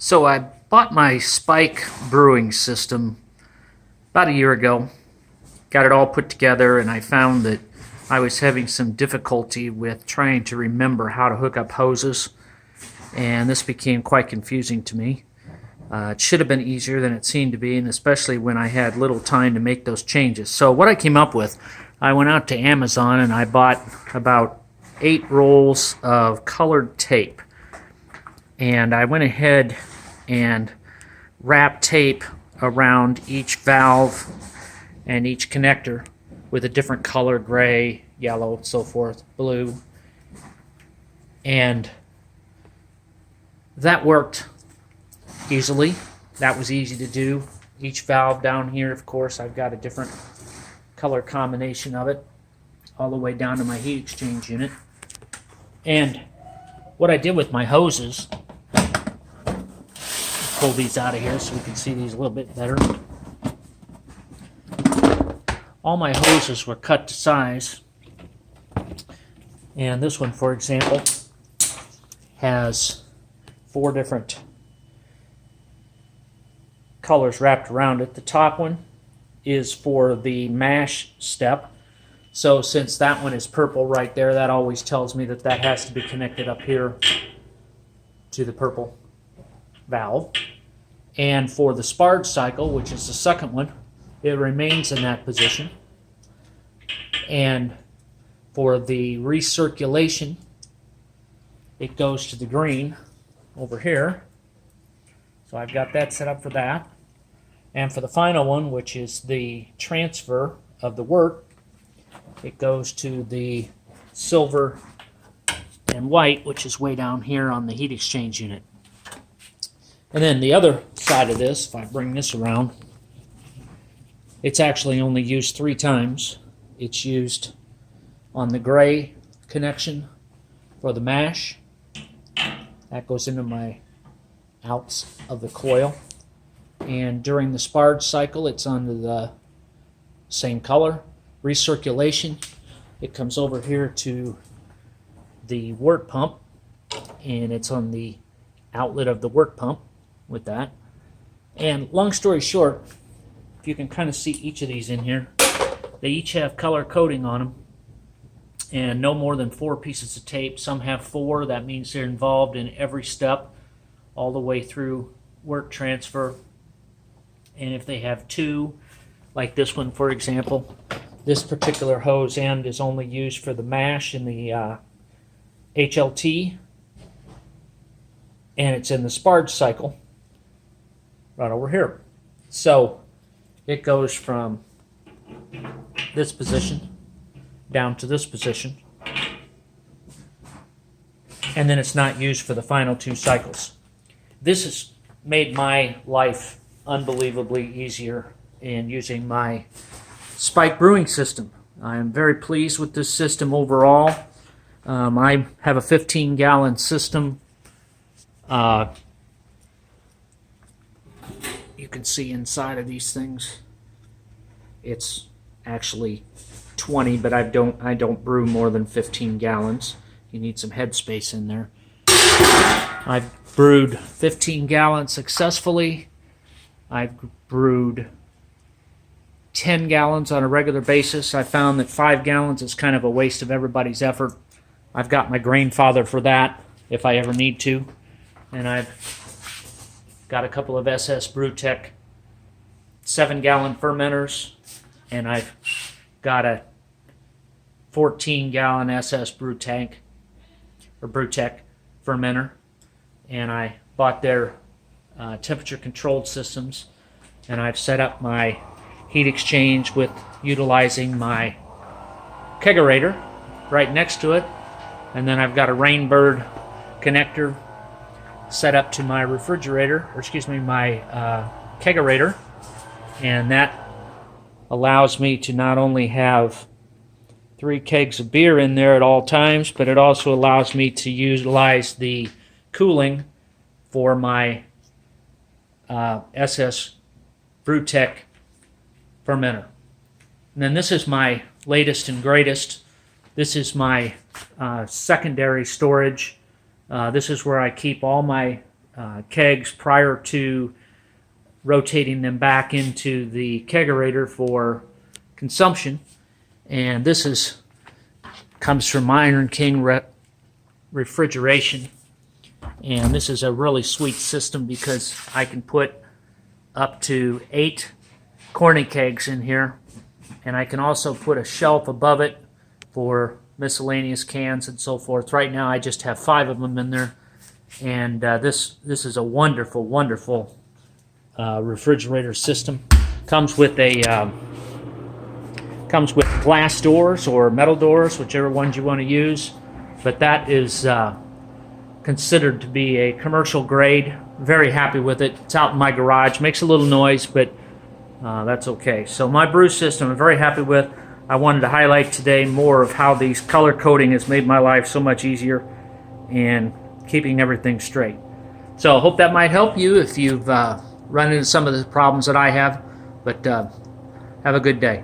So I bought my Spike brewing system about a year ago, got it all put together, and I found that I was having some difficulty with trying to remember how to hook up hoses, and this became quite confusing to me. It should have been easier than it seemed to be, and especially when I had little time to make those changes. So what I came up with, I went out to Amazon and I bought about 8 rolls of colored tape. And I went ahead and wrapped tape around each valve and each connector with a different color, gray, yellow, so forth, blue. And that worked easily. That was easy to do. Each valve down here, of course, I've got a different color combination of it, all the way down to my heat exchange unit. And what I did with my hoses, pull these out of here so we can see these a little bit better. All my hoses were cut to size, and this one, for example, has 4 different colors wrapped around it. The top one is for the mash step, so since that one is purple right there, that always tells me that that has to be connected up here to the purple valve. And for the sparge cycle, which is the second one, it remains in that position. And for the recirculation, it goes to the green over here. So I've got that set up for that. And for the final one, which is the transfer of the wort, it goes to the silver and white, which is way down here on the heat exchange unit. And then the other side of this, if I bring this around, it's actually only used 3 times. It's used on the gray connection for the mash. That goes into my outs of the coil. And during the sparge cycle, it's on the same color. Recirculation, it comes over here to the wort pump, and it's on the outlet of the wort pump with that. And long story short, if you can kind of see each of these in here, they each have color coding on them, and no more than 4 pieces of tape. Some have 4. That means they're involved in every step all the way through wort transfer. And if they have 2, like this one, for example, this particular hose end is only used for the mash and the HLT, and it's in the sparge cycle right over here. So it goes from this position down to this position, and then it's not used for the final 2 cycles. This has made my life unbelievably easier in using my Spike brewing system. I am very pleased with this system overall. I have a 15-gallon system. You can see inside of these things, it's actually 20, but I don't brew more than 15 gallons. You need some headspace in there. I've brewed 15 gallons successfully. I've brewed 10 gallons on a regular basis. I found that 5 gallons is kind of a waste of everybody's effort. I've got my grandfather for that if I ever need to. And I've got a couple of SS Brewtech 7-gallon fermenters, and I've got a 14-gallon SS Brewtech fermenter, and I bought their temperature-controlled systems, and I've set up my heat exchange with utilizing my kegerator right next to it, and then I've got a Rainbird connector set up to my refrigerator, or excuse me, my kegerator, and that allows me to not only have 3 kegs of beer in there at all times, but it also allows me to utilize the cooling for my SS Brewtech fermenter. And then this is my latest and greatest. This is my secondary storage. This is where I keep all my kegs prior to rotating them back into the kegerator for consumption. And this comes from Iron King refrigeration, and this is a really sweet system because I can put up to 8 corny kegs in here, and I can also put a shelf above it for miscellaneous cans and so forth. Right now I just have 5 of them in there, and this is a wonderful refrigerator system. Comes with glass doors or metal doors, whichever ones you want to use, but that is considered to be a commercial grade. Very happy with it. It's out in my garage, makes a little noise, but that's okay. So my brew system I'm very happy with. I wanted to highlight today more of how these color coding has made my life so much easier and keeping everything straight. So I hope that might help you if you've run into some of the problems that I have, but have a good day.